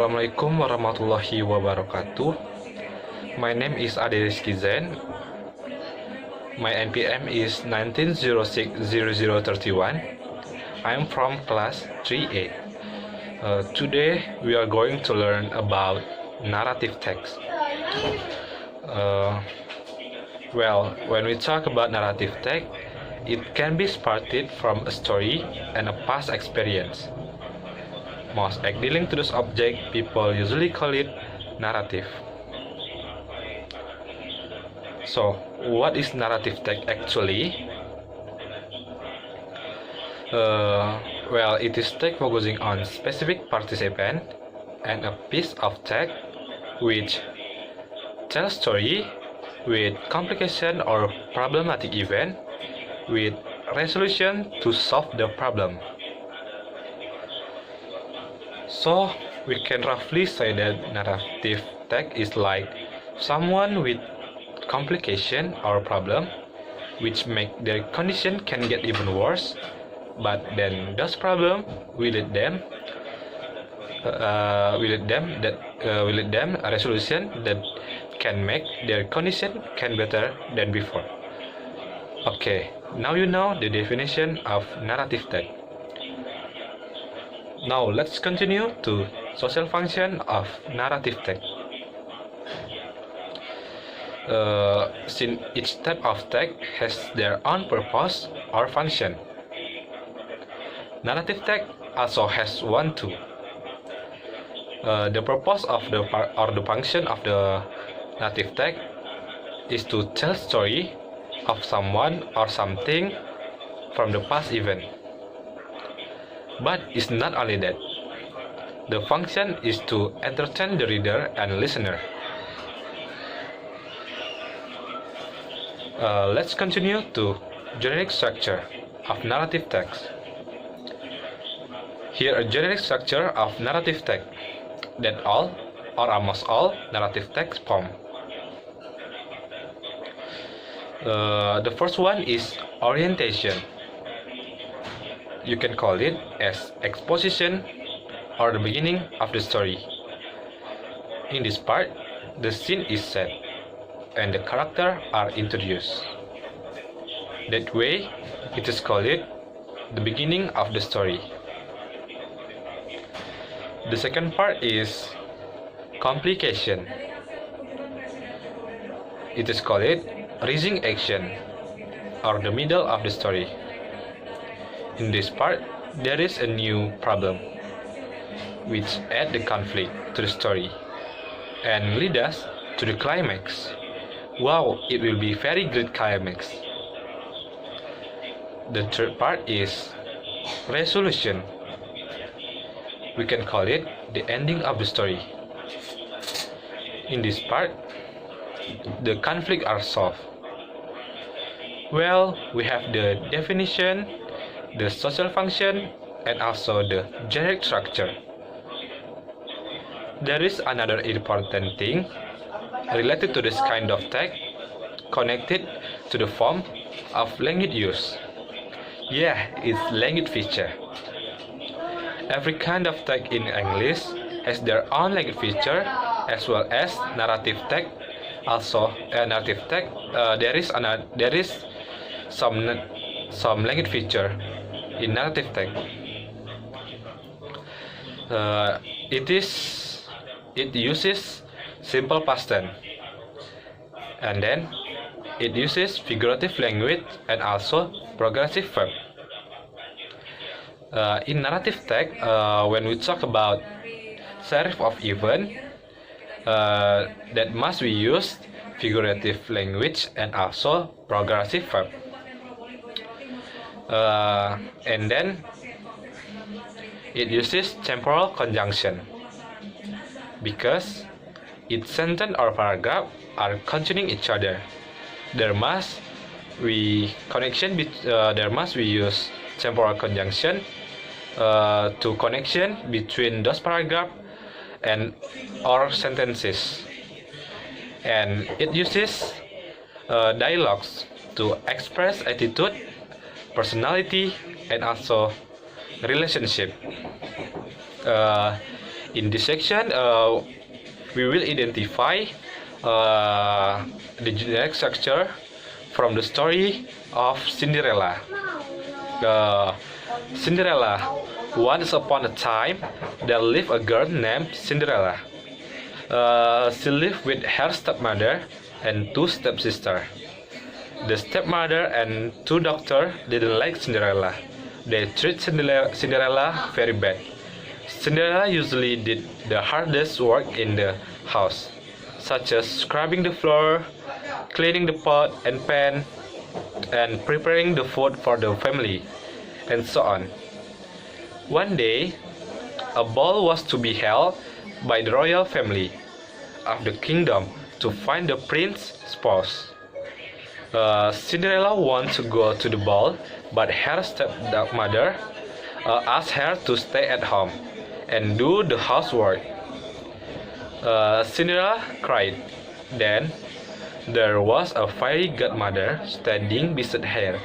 Assalamualaikum warahmatullahi wabarakatuh. My name is Ade Rizky Zain. My NPM is 19060031. I am from class 3A. Today we are going to learn about narrative text. When we talk about narrative text, it can be started from a story and a past experience. Most dealing to this object, people usually call it narrative. So, what is narrative text actually? It is text focusing on specific participant and a piece of text which tells story with complication or problematic event with resolution to solve the problem. So we can roughly say that narrative text is like someone with complication or problem which make their condition can get even worse, but then those problem will lead them a resolution that can make their condition can better than before. Okay, now you know the definition of narrative text. Now let's continue to social function of narrative text. Since each type of text has their own purpose or function, narrative text also has one too. The purpose of the function of the narrative text is to tell story of someone or something from the past event. But it's not only that. The function is to entertain the reader and listener. Let's continue to generic structure of narrative text. Here a generic structure of narrative text that all or almost all narrative text form. The first one is orientation. You can call it as exposition or the beginning of the story. In this part, the scene is set and the characters are introduced. That way, it is called the beginning of the story. The second part is complication. It is called rising action or the middle of the story. In this part, there is a new problem which add the conflict to the story and lead us to the climax. Wow, it will be very good climax. The third part is resolution. We can call it the ending of the story. In this part, the conflict are solved. Well, we have the definition, the social function, and also the generic structure. There is another important thing related to this kind of text connected to the form of language use. Yeah, it's language feature. Every kind of text in English has their own language feature as well as narrative text. Also, narrative text there is some language feature in narrative text. It uses simple past tense, and then it uses figurative language and also progressive verb. In narrative text, when we talk about series of events, that must we use figurative language and also progressive verb. And then it uses temporal conjunction because its sentence or paragraph are containing each other. There must we use temporal conjunction to connection between those paragraphs and or sentences, and it uses dialogues to express attitude, personality, and also relationship. In this section, we will identify the generic structure from the story of Cinderella. Cinderella. Once upon a time, there lived a girl named Cinderella. She lived with her stepmother and two stepsisters. The stepmother and two doctors didn't like Cinderella. They treated Cinderella very bad. Cinderella usually did the hardest work in the house, such as scrubbing the floor, cleaning the pot and pan, and preparing the food for the family, and so on. One day, a ball was to be held by the royal family of the kingdom to find the prince's spouse. Cinderella wanted to go to the ball, but her stepmother asked her to stay at home and do the housework. Cinderella cried. Then there was a fairy godmother standing beside her.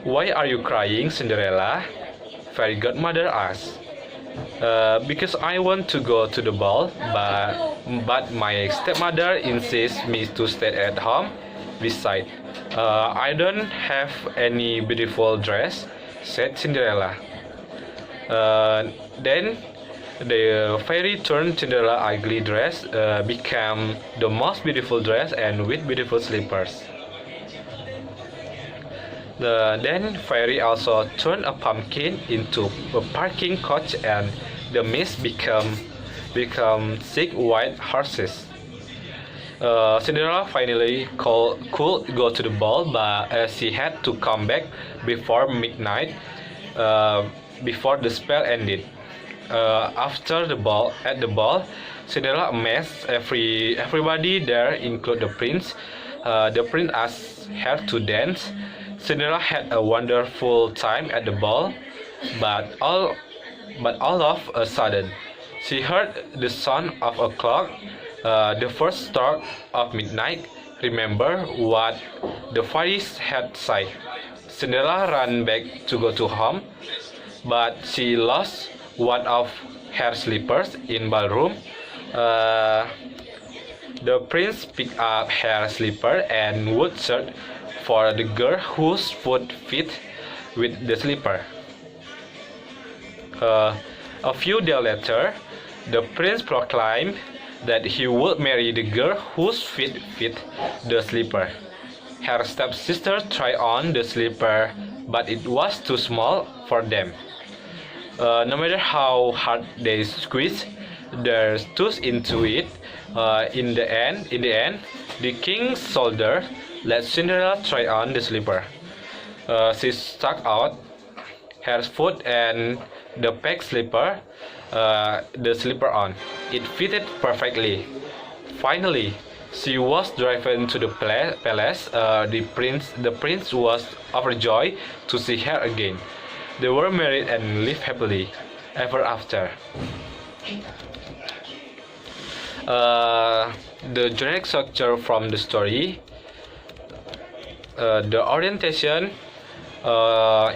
Why are you crying, Cinderella? Fairy godmother asked. Because I want to go to the ball, but my stepmother insists me to stay at home. Besides, I don't have any beautiful dress, said Cinderella. Then the fairy turned Cinderella's ugly dress became the most beautiful dress and with beautiful slippers. Then fairy also turned a pumpkin into a parking coach and the mist become 6 white horses. Cinderella finally could go to the ball, but she had to come back before midnight, before the spell ended. After the ball, Cinderella amazed everybody there, including the prince. The prince asked her to dance. Cinderella had a wonderful time at the ball, but all of a sudden, she heard the sound of a clock, the first stroke of midnight. Remember what the fairies had said. Cinderella ran back to go to home, but she lost one of her slippers in ballroom. The prince picked up her slipper and would search for the girl whose foot fit with the slipper. A few days later, the prince proclaimed that he would marry the girl whose feet fit the slipper. Her stepsister tried on the slipper, but it was too small for them. No matter how hard they squeezed their toes into it, in the end, the king's soldier let Cinderella try on the slipper. She stuck out her foot and the peg slipper, the slipper on. It fitted perfectly. Finally, she was driven to the palace. The prince was overjoyed to see her again. They were married and lived happily ever after. The generic structure from the story. The orientation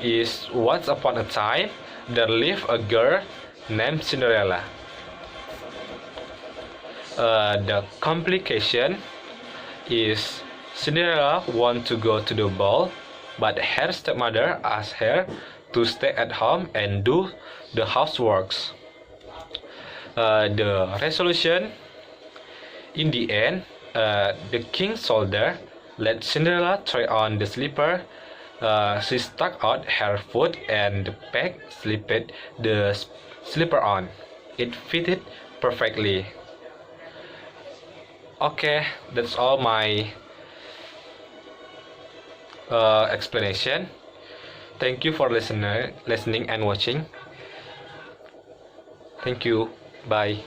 is once upon a time there lived a girl named Cinderella. The complication is Cinderella wanted to go to the ball, but her stepmother asked her to stay at home and do the houseworks. The resolution, in the end, the king's soldier let Cinderella try on the slipper. She stuck out her foot and the peg slipped the slipper on. It fitted perfectly. Okay, that's all my explanation. Thank you for listening and watching. Thank you. Bye.